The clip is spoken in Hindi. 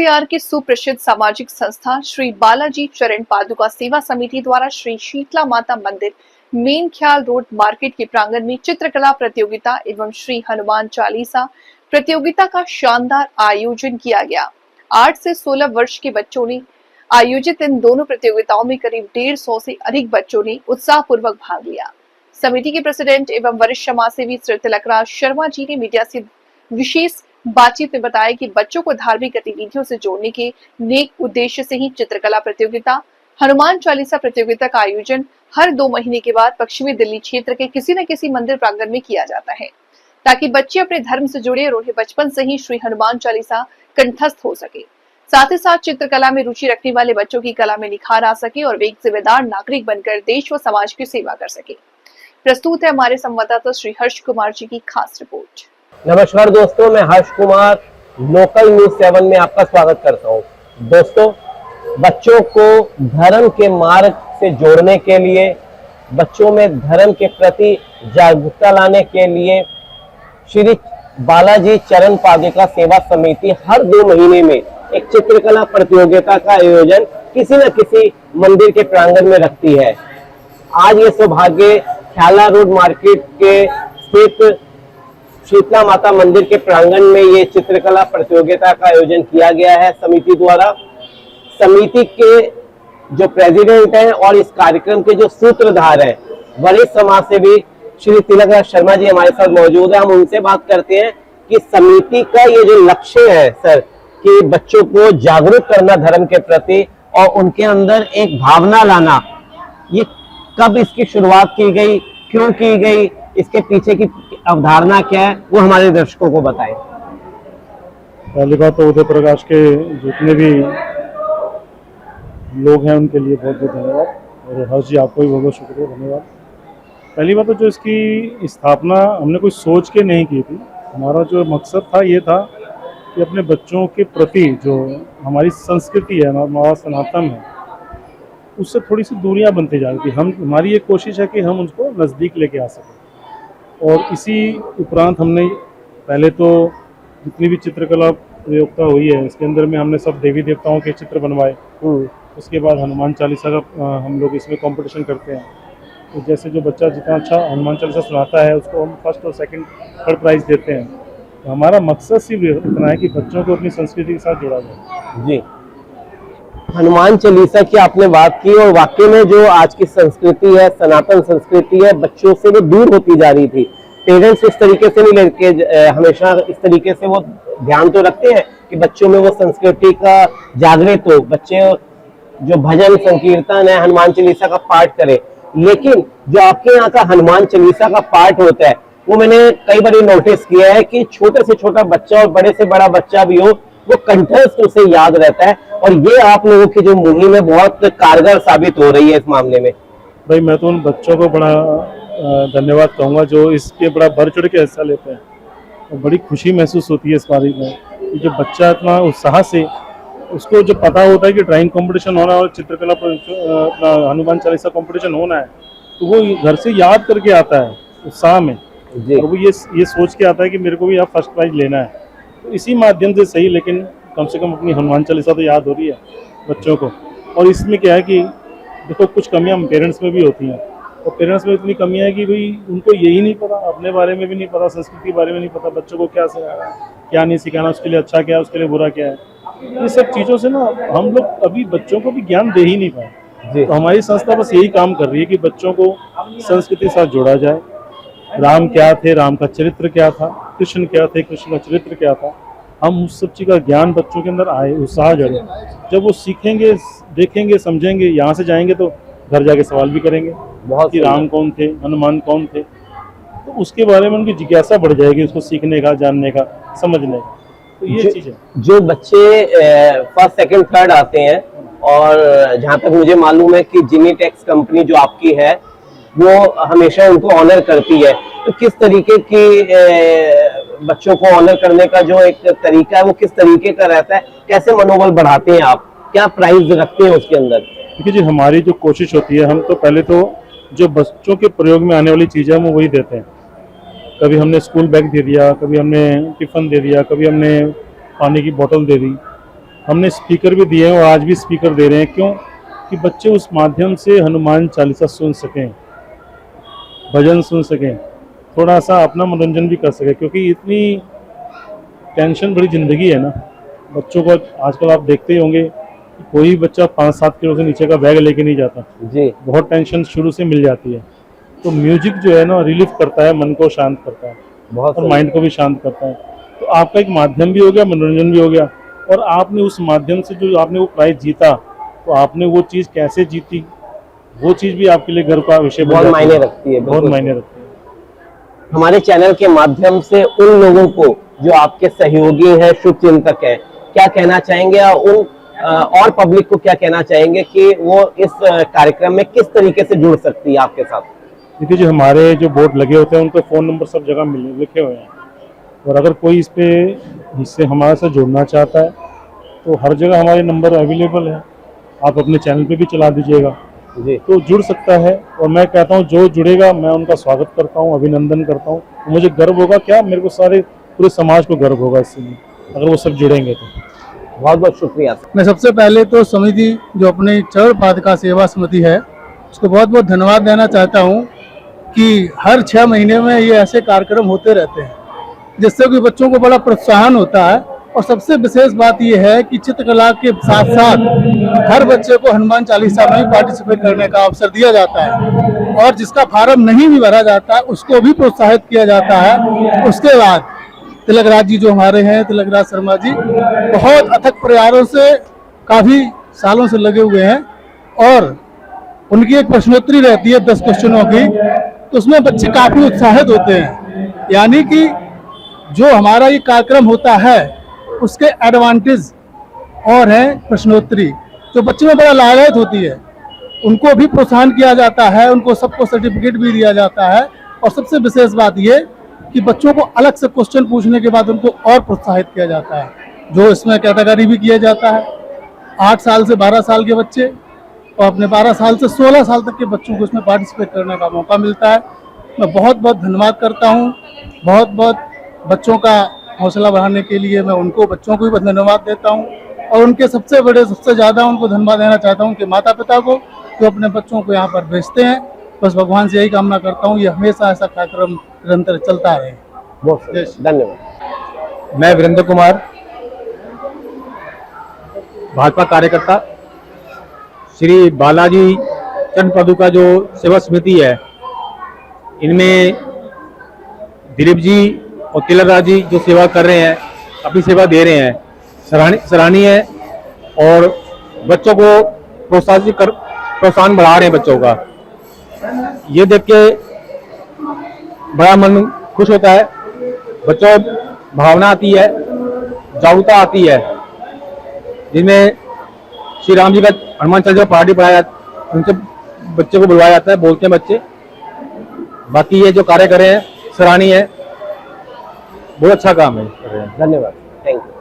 एनसीआर की सुप्रसिद्ध सामाजिक संस्था श्री बालाजी चरण पादुका सेवा समिति द्वारा श्री शीतला माता मंदिर मेन ख्याल रोड मार्केट के प्रांगण में चित्रकला प्रतियोगिता एवं श्री हनुमान चालीसा प्रतियोगिता का शानदार आयोजन किया गया। 8 से 16 वर्ष के बच्चों ने आयोजित इन दोनों प्रतियोगिताओं में करीब 150 से अधिक बच्चों ने उत्साहपूर्वक भाग लिया। समिति के प्रेसिडेंट एवं वरिष्ठ समाजसेवी श्री तिलकराज शर्मा जी ने मीडिया से विशेष बातचीत में बताया कि बच्चों को धार्मिक गतिविधियों से जोड़ने के नेक उद्देश्य से ही चित्रकला प्रतियोगिता, हनुमान चालीसा प्रतियोगिता का आयोजन हर 2 महीने के बाद पश्चिमी दिल्ली क्षेत्र के किसी न किसी मंदिर प्रांगण में किया जाता है, ताकि बच्चे अपने धर्म से जुड़े और उन्हें बचपन से ही श्री हनुमान चालीसा कंठस्थ हो सके। साथ ही साथ चित्रकला में रुचि रखने वाले बच्चों की कला में निखार आ सके और वे एक जिम्मेदार नागरिक बनकर देश व समाज की सेवा कर सके। प्रस्तुत है हमारे संवाददाता श्री हर्ष कुमार जी की खास रिपोर्ट। नमस्कार दोस्तों, मैं हर्ष कुमार लोकल न्यूज 7 में आपका स्वागत करता हूं। दोस्तों, बच्चों को धर्म के मार्ग से जोड़ने के लिए, बच्चों में धर्म के प्रति जागरूकता लाने के लिए श्री बालाजी चरण पादुका सेवा समिति हर 2 महीने में एक चित्रकला प्रतियोगिता का आयोजन किसी न किसी मंदिर के प्रांगण में रखती है। आज ये सौभाग्य ख्याला रोड मार्केट के स्थित शीतला माता मंदिर के प्रांगण में ये चित्रकला प्रतियोगिता का आयोजन किया गया है समिति द्वारा। समिति के जो प्रेसिडेंट हैं और इस कार्यक्रम के जो सूत्रधार हैं, वरिष्ठ समाजसेवी श्री तिलकराज शर्मा जी हमारे साथ मौजूद है। हम उनसे बात करते हैं कि समिति का ये जो लक्ष्य है सर, कि बच्चों को जागरूक करना धर्म के प्रति और उनके अंदर एक भावना लाना, ये कब इसकी शुरुआत की गई, क्यों की गई, इसके पीछे की अवधारणा क्या है, वो हमारे दर्शकों को बताएं। पहली बात तो उदय प्रकाश के जितने भी लोग हैं उनके लिए बहुत बहुत धन्यवाद, और हर्ष जी आपको भी बहुत बहुत शुक्रिया, धन्यवाद। पहली बात तो जो इसकी स्थापना हमने कोई सोच के नहीं की थी। हमारा जो मकसद था ये था कि अपने बच्चों के प्रति जो हमारी संस्कृति है, हमारा सनातन है, उससे थोड़ी सी दूरियां बनती जा रही थी। हमारी ये कोशिश है कि हम उसको नज़दीक लेके आ सकें। और इसी उपरांत हमने पहले तो जितनी भी चित्रकला प्रतियोगिता हुई है, इसके अंदर में हमने सब देवी देवताओं के चित्र बनवाए। उसके बाद हनुमान चालीसा का हम लोग इसमें कंपटीशन करते हैं। तो जैसे जो बच्चा जितना अच्छा हनुमान चालीसा सुनाता है उसको हम फर्स्ट और सेकंड, थर्ड प्राइज़ देते हैं। तो हमारा मकसद सिर्फ इतना है कि बच्चों को अपनी संस्कृति के साथ जोड़ा जाए। जी, हनुमान चालीसा की आपने बात की, और वाकई में जो आज की संस्कृति है, सनातन संस्कृति है, बच्चों से वो दूर होती जा रही थी। पेरेंट्स इस तरीके से नहीं लेके, हमेशा इस तरीके से वो ध्यान तो रखते हैं कि बच्चों में वो संस्कृति का जागृत हो, बच्चे जो भजन संकीर्तन है, हनुमान चालीसा का पाठ करें। लेकिन जो आपके यहाँ का हनुमान चालीसा का पाठ होता है, वो मैंने कई बार नोटिस किया है कि छोटे से छोटा बच्चा और बड़े से बड़ा बच्चा भी हो, वो कंठस्थ उसे याद रहता है। और ये आप लोगों की जो मुहिम है बहुत कारगर साबित हो रही है इस मामले में। भाई, मैं तो उन बच्चों को बड़ा धन्यवाद कहूँगा जो इसके बड़ा बढ़ चढ़ के हिस्सा लेते हैं, और बड़ी खुशी महसूस होती है इस बारे में कि जो बच्चा इतना उत्साह से, उसको जो पता होता है कि ड्राइंग कंपटीशन होना है और चित्रकला अपना हनुमान चालीसा कंपटीशन होना है, तो वो घर से याद करके आता है उत्साह में, और वो ये सोच के आता है कि मेरे को भी यहाँ फर्स्ट प्राइज लेना है। तो इसी माध्यम से सही, लेकिन कम से कम अपनी हनुमान चालीसा तो याद हो रही है बच्चों को। और इसमें क्या है कि देखो, कुछ कमियां पेरेंट्स में भी होती हैं, और पेरेंट्स में इतनी कमियां है कि भाई उनको यही नहीं पता, अपने बारे में भी नहीं पता, संस्कृति के बारे में नहीं पता, बच्चों को क्या सिखाना, क्या नहीं सिखाना, उसके लिए अच्छा क्या है, उसके लिए बुरा क्या है। ये सब चीज़ों से ना हम लोग अभी बच्चों को भी ज्ञान दे ही नहीं पाए। तो हमारी संस्था बस यही काम कर रही है कि बच्चों को संस्कृति के साथ जोड़ा जाए। राम क्या थे, राम का चरित्र क्या था, कृष्ण क्या थे, कृष्ण का चरित्र क्या था, हम उस सब चीज़ का ज्ञान बच्चों के अंदर आए, उत्साह जड़े। जब वो सीखेंगे, देखेंगे, समझेंगे, यहाँ से जाएंगे तो घर जाके सवाल भी करेंगे बहुत कि राम कौन थे, हनुमान कौन थे, तो उसके बारे में उनकी जिज्ञासा बढ़ जाएगी, उसको सीखने का, जानने का, समझने का। तो ये चीज़ है। जो बच्चे फर्स्ट सेकंड थर्ड आते हैं, और जहाँ तक मुझे मालूम है कि जिनीटेक्स कंपनी जो आपकी है वो हमेशा उनको ऑनर करती है, तो किस तरीके की बच्चों को ऑनर करने का जो एक तरीका है वो किस तरीके का रहता है, कैसे मनोबल बढ़ाते हैं आप, क्या प्राइज रखते हैं उसके अंदर? देखिए जी, हमारी जो कोशिश होती है, हम तो पहले तो जो बच्चों के प्रयोग में आने वाली चीज़ें हम वही देते हैं। कभी हमने स्कूल बैग दे दिया, कभी हमने टिफ़िन दे दिया, कभी हमने पानी की बोतल दे दी, हमने स्पीकर भी दिए हैं और आज भी स्पीकर दे रहे हैं। क्यों? कि बच्चे उस माध्यम से हनुमान चालीसा सुन सकें, भजन सुन सकें, थोड़ा सा अपना मनोरंजन भी कर सकें। क्योंकि इतनी टेंशन भरी ज़िंदगी है ना बच्चों को। आजकल आप देखते ही होंगे कि कोई बच्चा 5-7 किलो से नीचे का बैग लेके नहीं जाता जी। बहुत टेंशन शुरू से मिल जाती है। तो म्यूजिक जो है ना रिलीफ करता है, मन को शांत करता है बहुत और सही। माइंड को भी शांत करता है। तो आपका एक माध्यम भी हो गया, मनोरंजन भी हो गया। और आपने उस माध्यम से जो आपने वो प्राइज जीता, तो आपने वो चीज़ कैसे जीती, वो चीज़ भी आपके लिए गर्व का विषय बन बहुत जाती मायने रखती है, बहुत बिल्कुल। मायने रखती है। हमारे चैनल के माध्यम से उन लोगों को जो आपके सहयोगी हैं, शुभचिंतक हैं, क्या कहना चाहेंगे और पब्लिक को क्या कहना चाहेंगे कि वो इस कार्यक्रम में किस तरीके से जुड़ सकती है आपके साथ? देखिए, जो हमारे जो बोर्ड लगे होते हैं उनको फ़ोन नंबर सब जगह लिखे हुए हैं। और अगर कोई इससे हमारे साथ जुड़ना चाहता है तो हर जगह हमारे नंबर अवेलेबल है। आप अपने चैनल पे भी चला दीजिएगा जी। तो जुड़ सकता है। और मैं कहता हूँ जो जुड़ेगा मैं उनका स्वागत करता हूँ, अभिनंदन करता हूँ। मुझे गर्व होगा, क्या मेरे को पूरे समाज को गर्व होगा इससे, अगर वो सब जुड़ेंगे तो। बहुत बहुत शुक्रिया। मैं सबसे पहले तो समिति जो अपनी चरण पादुका सेवा समिति है उसको बहुत बहुत धन्यवाद देना चाहता हूँ कि हर 6 महीने में ये ऐसे कार्यक्रम होते रहते हैं जिससे कि बच्चों को बड़ा प्रोत्साहन होता है। और सबसे विशेष बात ये है कि चित्रकला के साथ साथ हर बच्चे को हनुमान चालीसा में भी पार्टिसिपेट करने का अवसर दिया जाता है और जिसका फार्म नहीं भी भरा जाता है उसको भी प्रोत्साहित किया जाता है। उसके बाद तिलकराज जी जो हमारे हैं, तिलकराज शर्मा जी, बहुत अथक प्रयासों से काफ़ी सालों से लगे हुए हैं और उनकी एक प्रश्नोत्तरी रहती है 10 क्वेश्चनों की, तो उसमें बच्चे काफ़ी उत्साहित होते हैं। यानी कि जो हमारा ये कार्यक्रम होता है उसके एडवांटेज और है प्रश्नोत्तरी जो बच्चे में बड़ा लाभान्वित होती है। उनको भी प्रोत्साहन किया जाता है, उनको सबको सर्टिफिकेट भी दिया जाता है। और सबसे विशेष बात ये कि बच्चों को अलग से क्वेश्चन पूछने के बाद उनको और प्रोत्साहित किया जाता है। जो इसमें कैटेगरी भी किया जाता है 8 साल से 12 साल के बच्चे और अपने 12 साल से 16 साल तक के बच्चों को इसमें पार्टिसिपेट करने का मौका मिलता है। मैं बहुत बहुत धन्यवाद करता हूँ। बहुत बहुत बच्चों का हौसला बढ़ाने के लिए मैं उनको बच्चों को भी धन्यवाद देता हूँ और उनके सबसे ज़्यादा उनको धन्यवाद देना चाहता हूँ कि माता पिता को जो अपने बच्चों को यहाँ पर भेजते हैं। बस भगवान से यही कामना करता हूँ ये हमेशा ऐसा कार्यक्रम निरंतर चलता रहे। बहुत धन्यवाद। मैं वीरेंद्र कुमार, भाजपा कार्यकर्ता, श्री बालाजी चरण पादुका जो सेवा समिति है इनमें दिलीप जी और तिलकराज जी जो सेवा कर रहे हैं, अपनी सेवा दे रहे हैं, सराहनीय है। और बच्चों को प्रोत्साहन बढ़ा रहे हैं बच्चों का। ये देख के बड़ा मन खुश होता है। बच्चों भावना आती है, जागरूकता आती है, जिनमें श्री राम जी का हनुमान चालीसा पार्टी पढ़ाया जाता है, उनसे बच्चे को बुलवाया जाता है, बोलते हैं बच्चे। बाकी ये जो कार्य कर रहे हैं सराहनीय है, बहुत अच्छा काम है। धन्यवाद, थैंक यू।